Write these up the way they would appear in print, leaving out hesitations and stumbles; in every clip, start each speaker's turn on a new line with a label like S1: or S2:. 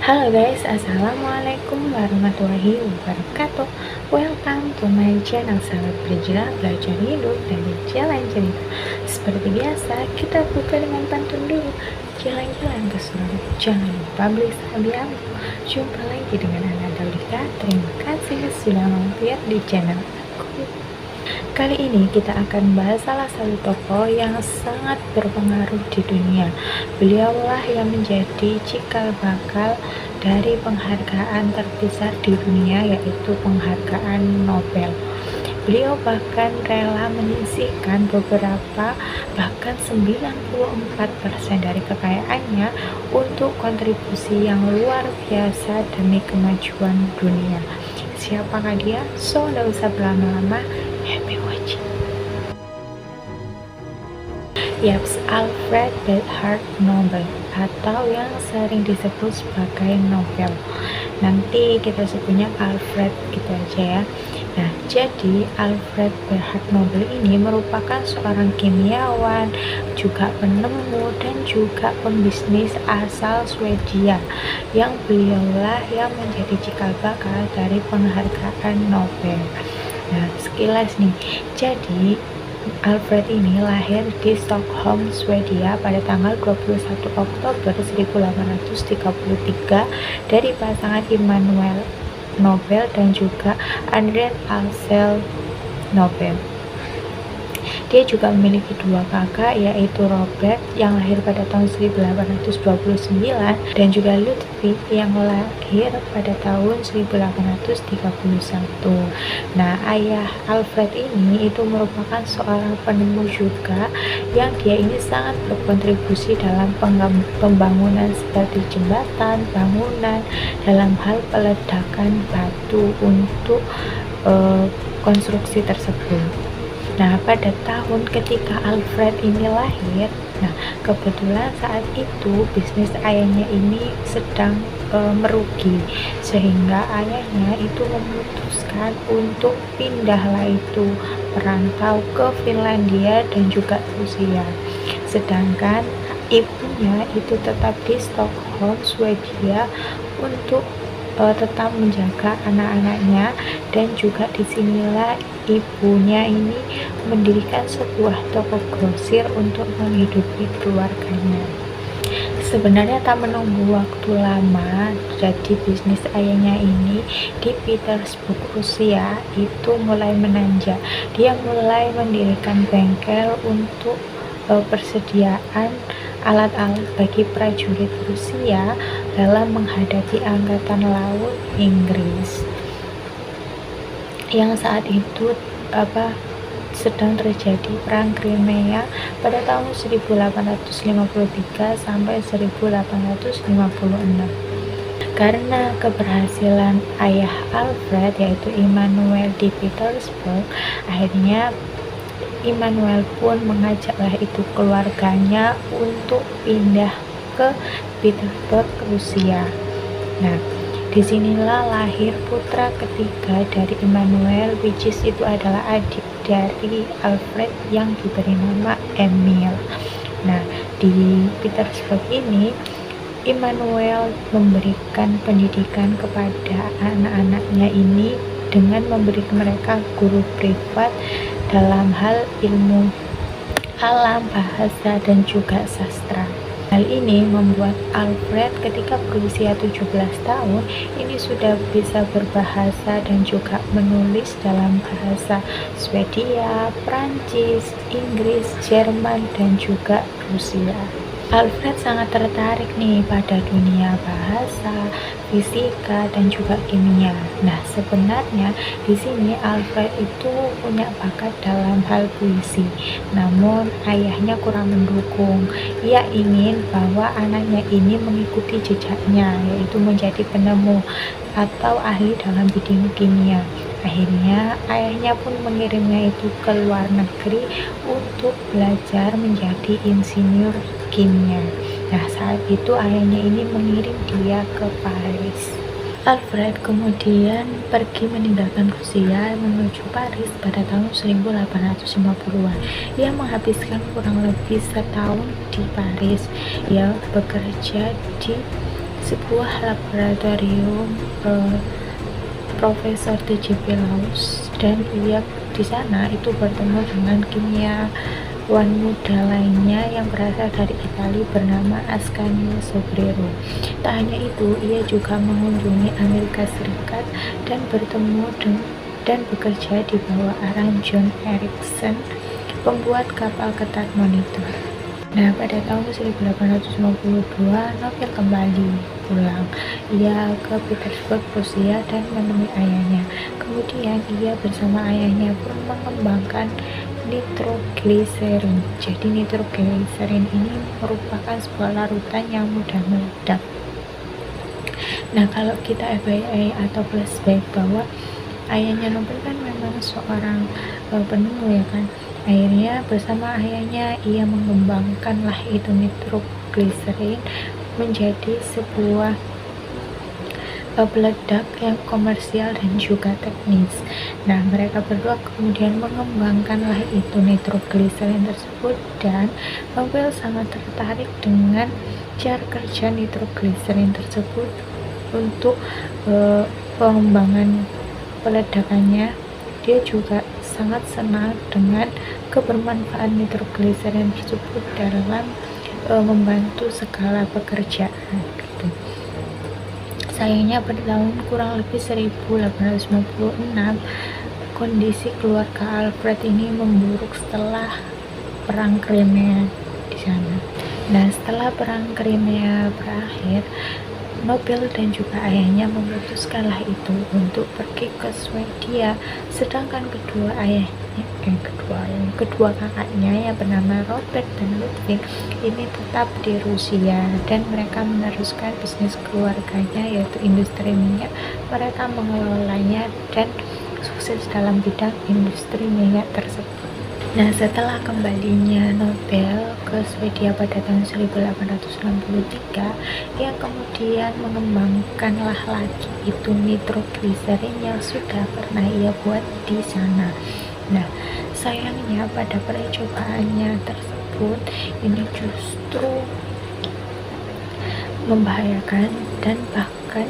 S1: Halo guys, assalamualaikum warahmatullahi wabarakatuh. Welcome to my channel Sahabat Berjalan Belajar Hidup dari Jalan Cerita. Seperti biasa, kita buka dengan pantun dulu. Jalan-jalan ke Surabaya, jangan lupa beli sabiam. Jumpa lagi dengan Ana Daulika. Terima kasih sudah mampir di channel aku. Kali ini kita akan bahas salah satu tokoh yang sangat berpengaruh di dunia. Beliaulah yang menjadi cikal bakal dari penghargaan terbesar di dunia, yaitu penghargaan Nobel. Beliau bahkan rela menyisihkan beberapa, bahkan 94% dari kekayaannya untuk kontribusi yang luar biasa demi kemajuan dunia. Siapakah dia? So, tidak usah berlama-lama, happy watching. Yaps, Alfred Bernhard Nobel, atau yang sering disebut sebagai Nobel. Nanti kita sebutnya Alfred gitu aja ya. Nah, jadi Alfred Bernhard Nobel ini merupakan seorang kimiawan, juga penemu dan juga pembisnis asal Swedia, yang beliaulah yang menjadi cikal bakal dari penghargaan Nobel. Nah, sekilas nih, jadi Alfred ini lahir di Stockholm, Swedia pada tanggal 21 Oktober 1833 dari pasangan Immanuel Nobel dan juga Andreas Alcel Nobel. Dia juga memiliki dua kakak, yaitu Robert yang lahir pada tahun 1829 dan juga Ludwig yang lahir pada tahun 1831. Nah, ayah Alfred ini itu merupakan seorang penemu juga, yang dia ini sangat berkontribusi dalam pembangunan seperti jembatan, bangunan, dalam hal peledakan batu untuk konstruksi tersebut. Nah, pada tahun ketika Alfred ini lahir, nah kebetulan saat itu bisnis ayahnya ini sedang merugi, sehingga ayahnya itu memutuskan untuk pindahlah itu merantau ke Finlandia dan juga Rusia. Sedangkan ibunya itu tetap di Stockholm, Swedia untuk tetap menjaga anak-anaknya, dan juga disinilah ibunya ini mendirikan sebuah toko grosir untuk menghidupi keluarganya. Sebenarnya tak menunggu waktu lama, jadi bisnis ayahnya ini di Petersburg, Rusia itu mulai menanjak. Dia mulai mendirikan bengkel untuk persediaan alat-alat bagi prajurit Rusia dalam menghadapi angkatan laut Inggris yang saat itu sedang terjadi perang Crimea pada tahun 1853 sampai 1856. Karena keberhasilan ayah Alfred, yaitu Immanuel di Petersburg, akhirnya Immanuel pun mengajaklah itu keluarganya untuk pindah ke Petersburg, Rusia. Nah, disinilah lahir putra ketiga dari Immanuel, which is itu adalah adik dari Alfred yang diberi nama Emil. Nah, di Petersburg ini Immanuel memberikan pendidikan kepada anak-anaknya ini dengan memberi mereka guru privat dalam hal ilmu alam, bahasa, dan juga sastra. Hal ini membuat Alfred ketika berusia 17 tahun ini sudah bisa berbahasa dan juga menulis dalam bahasa Swedia, Prancis, Inggris, Jerman, dan juga Rusia. Alfred sangat tertarik nih pada dunia bahasa, fisika, dan juga kimia. Nah, sebenarnya di sini Alfred itu punya bakat dalam hal puisi. Namun ayahnya kurang mendukung. Ia ingin bahwa anaknya ini mengikuti jejaknya, yaitu menjadi penemu atau ahli dalam bidang kimia. Akhirnya ayahnya pun mengirimnya itu ke luar negeri untuk belajar menjadi insinyur kimia. Nah, saat itu ayahnya ini mengirim dia ke Paris. Alfred kemudian pergi meninggalkan Rusia menuju Paris pada tahun 1850-an. Ia menghabiskan kurang lebih setahun di Paris. Ia bekerja di sebuah laboratorium Profesor T.J.P. Laws, dan ia di sana itu bertemu dengan kimiawan muda lainnya yang berasal dari Italia bernama Ascanio Sobrero. Tak hanya itu, ia juga mengunjungi Amerika Serikat dan bertemu dan bekerja di bawah arahan John Ericsson, pembuat kapal ketat monitor. Nah, pada tahun 1852, Nobel kembali pulang. Ia ke Petersburg, Rusia, dan menemui ayahnya. Kemudian ia bersama ayahnya pun mengembangkan nitrogliserin. Jadi nitrogliserin ini merupakan sebuah larutan yang mudah meledak. Nah, kalau kita FYI atau flashback bahwa ayahnya Nobel kan memang seorang penemu ya kan. Akhirnya bersama ayahnya ia mengembangkanlah itu nitrogliserin menjadi sebuah peledak yang komersial dan juga teknis. Nah, mereka berdua kemudian mengembangkanlah itu nitrogliserin tersebut, dan Nobel sangat tertarik dengan cara kerja nitrogliserin tersebut untuk pengembangan peledakannya. Dia juga sangat senang dengan kebermanfaatan nitrogliserin tersebut dalam membantu segala pekerjaan gitu. Sayangnya pada tahun kurang lebih 1856 kondisi keluarga Alfred ini memburuk setelah perang Crimea di sana. Nah, setelah perang Crimea berakhir, Nobel dan juga ayahnya memutuskanlah itu untuk pergi ke Swedia, sedangkan kedua kakaknya yang bernama Robert dan Ludwig ini tetap di Rusia, dan mereka meneruskan bisnis keluarganya yaitu industri minyak. Mereka mengelolanya dan sukses dalam bidang industri minyak tersebut. Nah, setelah kembalinya Nobel ke Swedia pada tahun 1863, ia kemudian mengembangkanlah lagi itu nitrogliserin yang sudah pernah ia buat di sana. Nah, sayangnya pada percobaannya tersebut ini justru membahayakan dan bahkan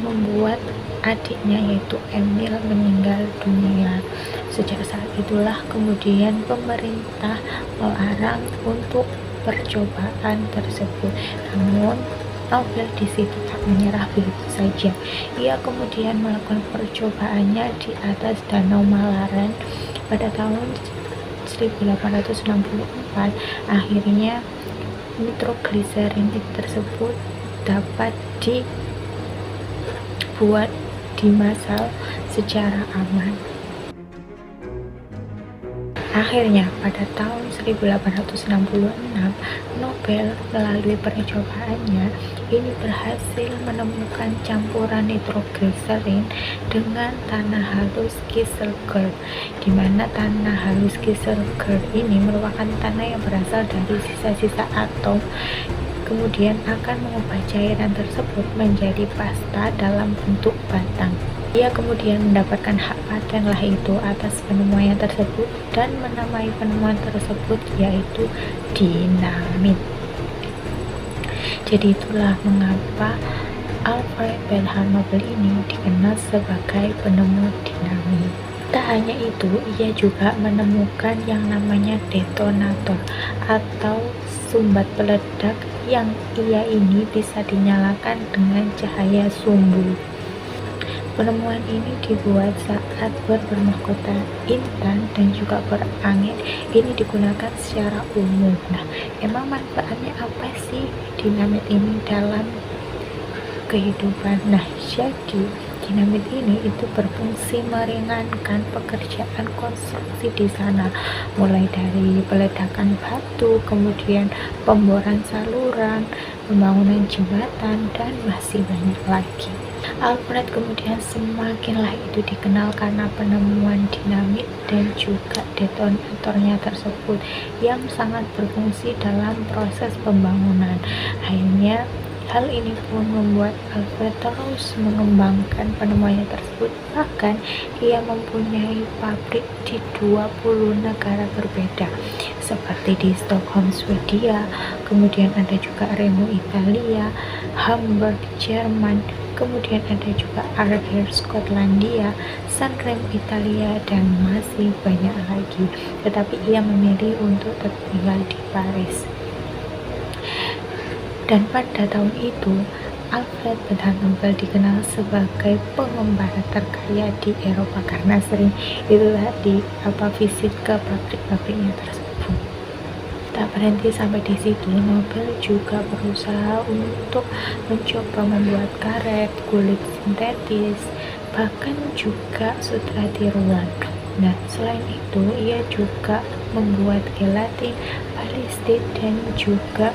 S1: membuat adiknya yaitu Emil meninggal dunia. Sejak saat itulah kemudian pemerintah melarang untuk percobaan tersebut. Namun Nobel di situ tak menyerah begitu saja. Ia kemudian melakukan percobaannya di atas Danau Mälaren pada tahun 1864. Akhirnya nitrogliserin tersebut dapat dibuat dimasak secara aman. Akhirnya pada tahun 1866 Nobel melalui percobaannya ini berhasil menemukan campuran nitrogliserin dengan tanah halus Kieselguhr, di mana tanah halus Kieselguhr ini merupakan tanah yang berasal dari sisa-sisa atom, kemudian akan mengubah cairan tersebut menjadi pasta dalam bentuk batang. Ia kemudian mendapatkan hak paten lah itu atas penemuan tersebut dan menamai penemuan tersebut yaitu dinamit. Jadi itulah mengapa Alfred Bellham Nobel ini dikenal sebagai penemu dinamit. Tak hanya itu, ia juga menemukan yang namanya detonator atau sumbat peledak yang ia ini bisa dinyalakan dengan cahaya sumbu. Penemuan ini dibuat saat bermahkota intan dan juga berangin. Ini digunakan secara umum. Nah, emang manfaatnya apa sih dinamit ini dalam kehidupan? Nah, jadi dinamit ini itu berfungsi meringankan pekerjaan konstruksi di sana, mulai dari peledakan batu, kemudian pemboran saluran, pembangunan jembatan, dan masih banyak lagi. Alfred kemudian semakinlah itu dikenal karena penemuan dinamit dan juga detonatornya tersebut yang sangat berfungsi dalam proses pembangunan. Akhirnya Hal ini pun membuat Alfred terus mengembangkan penemuannya tersebut. Bahkan ia mempunyai pabrik di 20 negara berbeda, seperti di Stockholm, Swedia, kemudian ada juga Remo, Italia, Hamburg, Jerman, kemudian ada juga Argyle, Skotlandia, Sanremo, Italia, dan masih banyak lagi. Tetapi ia memilih untuk tetap tinggal di Paris. Dan pada tahun itu, Alfred Bernhard Nobel dikenal sebagai pengembara terkaya di Eropa karena sering visit ke pabrik-pabriknya tersebut. Tak berhenti sampai di situ, Nobel juga berusaha untuk mencoba membuat karet, kulit sintetis, bahkan juga sutra tiruan. Nah, selain itu, ia juga membuat gelatin, balistit, dan juga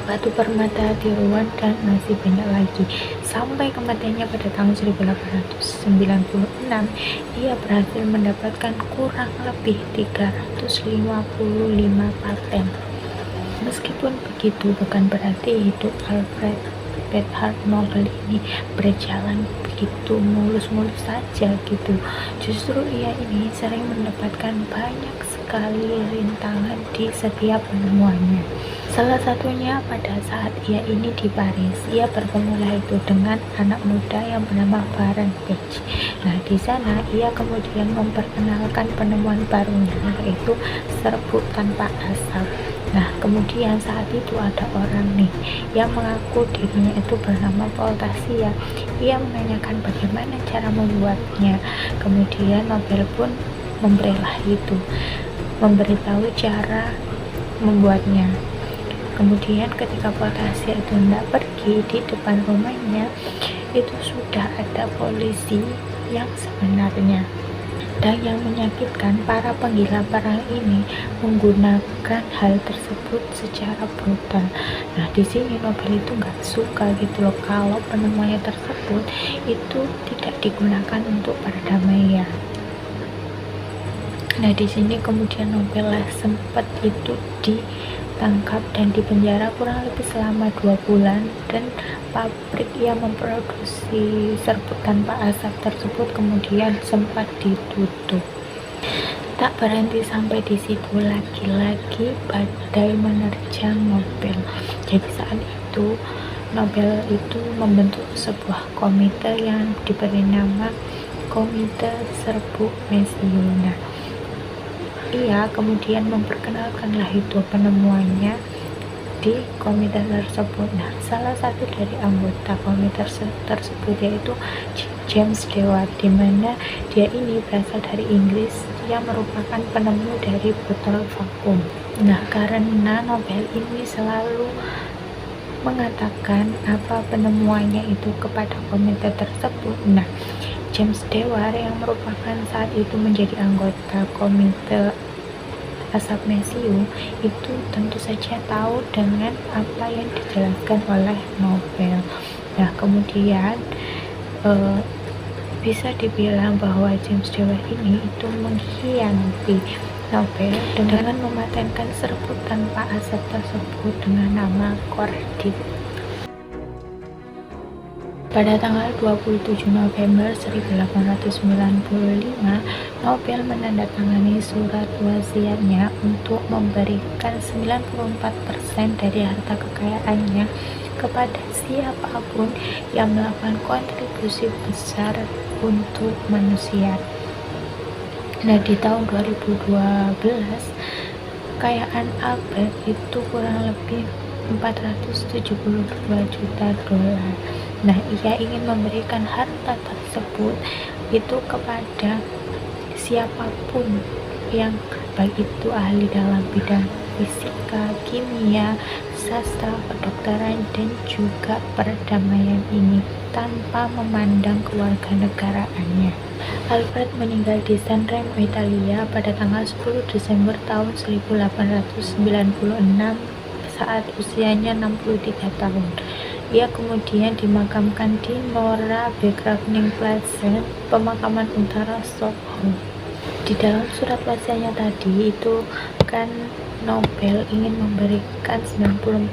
S1: batu permata, tiruan, dan masih banyak lagi. Sampai kematiannya pada tahun 1896, ia berhasil mendapatkan kurang lebih 355 paten. Meskipun begitu, bukan berarti hidup Alfred Bernhard Nobel ini berjalan begitu mulus-mulus saja gitu. Justru ia ini sering mendapatkan banyak sekali rintangan di setiap penemuannya. Salah satunya pada saat ia ini di Paris, ia bertemulah itu dengan anak muda yang bernama Baron Page. Nah, di sana ia kemudian memperkenalkan penemuan barunya, yaitu serbuk tanpa asap. Nah, kemudian saat itu ada orang nih yang mengaku dirinya itu bernama Voltasia. Ia menanyakan bagaimana cara membuatnya. Kemudian Nobel pun memberitahu cara membuatnya. Kemudian ketika Voltasia itu hendak pergi, di depan rumahnya itu sudah ada polisi yang sebenarnya. Dan yang menyakitkan, para penggila perang ini menggunakan hal tersebut secara brutal. Nah, di sini Nobel itu nggak suka gitu loh kalau penemuannya tersebut itu tidak digunakan untuk perdamaian. Nah, di sini kemudian Nobel sempat itu ditangkap dan dipenjara kurang lebih selama 2 bulan, dan pabrik yang memproduksi serbuk tanpa asap tersebut kemudian sempat ditutup. Tak berhenti sampai di situ, lagi-lagi badai menerjang Nobel. Jadi saat itu Nobel itu membentuk sebuah komite yang diberi nama Komite Serbuk Mesiu. Nah, ia kemudian memperkenalkanlah itu penemuannya di komite tersebut. Nah, salah satu dari anggota komite tersebut yaitu James Dewar, di mana dia ini berasal dari Inggris, yang merupakan penemu dari botol vakum. Nah, karena Nobel ini selalu mengatakan apa penemuannya itu kepada komite tersebut. Nah, James Dewar yang merupakan saat itu menjadi anggota komite asap mesiu itu tentu saja tahu dengan apa yang dijelaskan oleh Nobel. Nah, kemudian bisa dibilang bahwa James Dewar ini itu mengkhianati Nobel dengan mematenkan serbuk tanpa asap tersebut dengan nama Cordite. Pada tanggal 27 November 1895, Nobel menandatangani surat wasiatnya untuk memberikan 94% dari harta kekayaannya kepada siapapun yang melakukan kontribusi besar untuk manusia. Nah, di tahun 2012, kekayaan Albert itu kurang lebih 472 juta dolar. Nah, ia ingin memberikan harta tersebut itu kepada siapapun yang baik itu ahli dalam bidang fisika, kimia, sastra, kedokteran, dan juga perdamaian ini tanpa memandang kewarganegaraannya. Alfred meninggal di Sanremo, Italia pada tanggal 10 Desember tahun 1896 saat usianya 63 tahun. Ia kemudian dimakamkan di Norra begravningsplatsen, pemakaman utara Stockholm. Di dalam surat wasiatnya tadi itu kan Nobel ingin memberikan 94%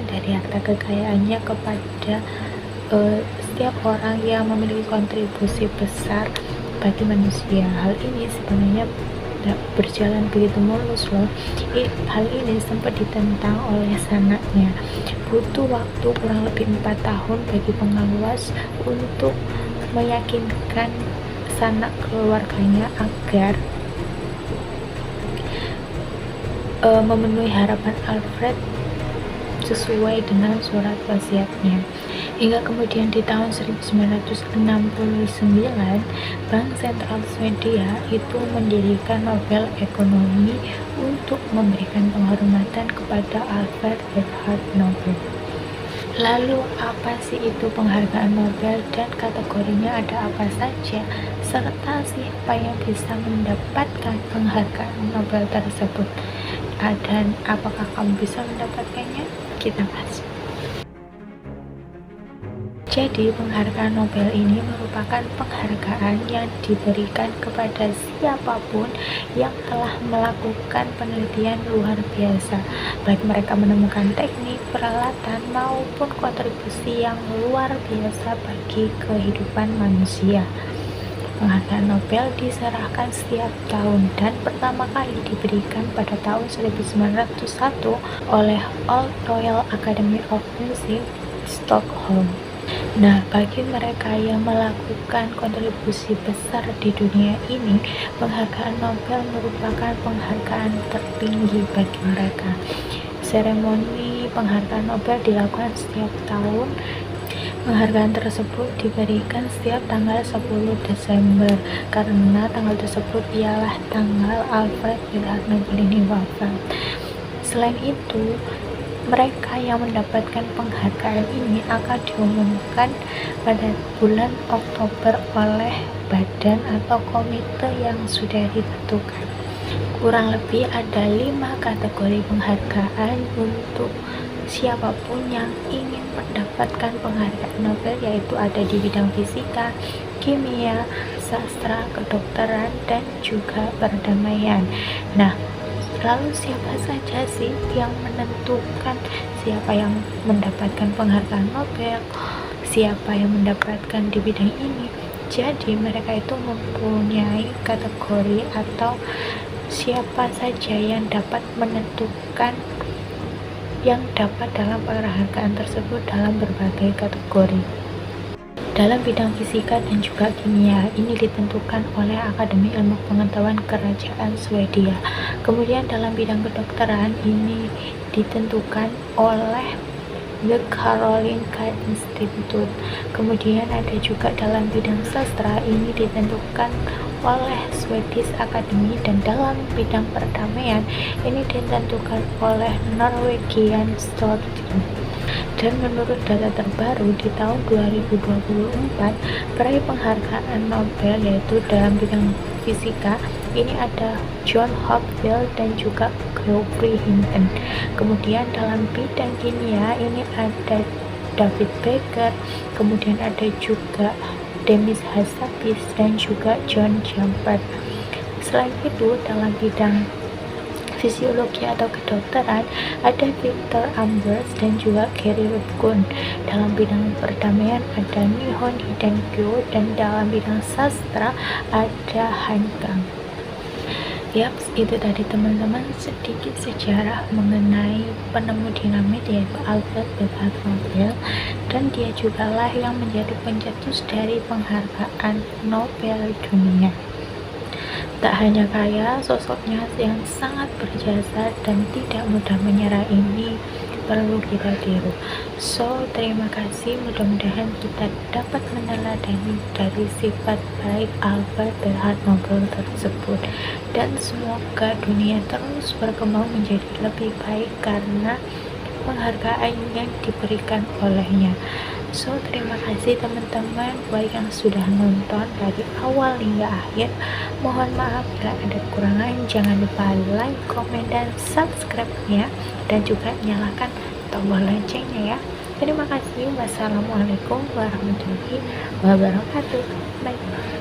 S1: dari harta kekayaannya kepada setiap orang yang memiliki kontribusi besar bagi manusia. Hal ini sebenarnya tidak berjalan begitu mulus loh. Hal ini sempat ditentang oleh sanaknya. Butuh waktu kurang lebih 4 tahun bagi pengawas untuk meyakinkan sanak keluarganya agar memenuhi harapan Alfred sesuai dengan surat wasiatnya. Hingga kemudian di tahun 1969, Bank Sentral Swedia itu mendirikan Nobel Ekonomi untuk memberikan penghormatan kepada Alfred Bernhard Nobel. Lalu apa sih itu penghargaan Nobel dan kategorinya ada apa saja, serta siapa yang bisa mendapatkan penghargaan Nobel tersebut, dan apakah kamu bisa mendapatkannya? Kita bahas. Jadi penghargaan Nobel ini merupakan penghargaan yang diberikan kepada siapapun yang telah melakukan penelitian luar biasa, baik mereka menemukan teknik, peralatan, maupun kontribusi yang luar biasa bagi kehidupan manusia. Penghargaan Nobel diserahkan setiap tahun dan pertama kali diberikan pada tahun 1901 oleh Old Royal Academy of Music, Stockholm. Nah, bagi mereka yang melakukan kontribusi besar di dunia ini, penghargaan Nobel merupakan penghargaan tertinggi bagi mereka. Seremoni penghargaan Nobel dilakukan setiap tahun. Penghargaan tersebut diberikan setiap tanggal 10 Desember karena tanggal tersebut ialah tanggal Alfred Bernhard Nobel ini wafat. Selain itu, mereka yang mendapatkan penghargaan ini akan diumumkan pada bulan Oktober oleh badan atau komite yang sudah ditentukan. Kurang lebih ada 5 kategori penghargaan untuk siapapun yang ingin mendapatkan penghargaan Nobel, yaitu ada di bidang fisika, kimia, sastra, kedokteran, dan juga perdamaian. Nah, lalu siapa saja sih yang menentukan siapa yang mendapatkan penghargaan Nobel, siapa yang mendapatkan di bidang ini? Jadi mereka itu mempunyai kategori atau siapa saja yang dapat menentukan yang dapat dalam penghargaan tersebut dalam berbagai kategori. Dalam bidang fisika dan juga kimia, ini ditentukan oleh Akademi Ilmu Pengetahuan Kerajaan Swedia. Kemudian dalam bidang kedokteran, ini ditentukan oleh The Karolinska Institute. Kemudian ada juga dalam bidang sastra, ini ditentukan oleh Swedish Academy, dan dalam bidang perdamaian, ini ditentukan oleh Norwegian Storting. Dan menurut data terbaru di tahun 2024, peraih penghargaan Nobel yaitu dalam bidang fisika ini ada John Hopfield dan juga Geoffrey Hinton. Kemudian dalam bidang kimia ini ada David Becker, kemudian ada juga Demis Hassabis dan juga John Jumper. Selain itu, dalam bidang fisiologi atau kedokteran ada Victor Ambers dan juga Gary Rupkun. Dalam bidang perdamaian ada Nihon Hidenkyo, dan dalam bidang sastra ada Han Kang. Yaps, itu tadi teman-teman sedikit sejarah mengenai penemu dinamit yaitu Alfred Bernhard Nobel, dan dia jugalah yang menjadi pencetus dari penghargaan Nobel dunia. Tak hanya kaya, sosoknya yang sangat berjasa dan tidak mudah menyerah ini perlu kita tiru. So, terima kasih, mudah-mudahan kita dapat meneladani dari sifat baik Alfred Bernhard Nobel tersebut, dan semoga dunia terus berkembang menjadi lebih baik karena penghargaan yang diberikan olehnya. So, terima kasih teman-teman baik yang sudah nonton dari awal hingga akhir. Mohon maaf bila ada kekurangan. Jangan lupa like, komen, dan subscribe-nya, dan juga nyalakan tombol loncengnya ya. Terima kasih. Wassalamualaikum warahmatullahi wabarakatuh. Bye.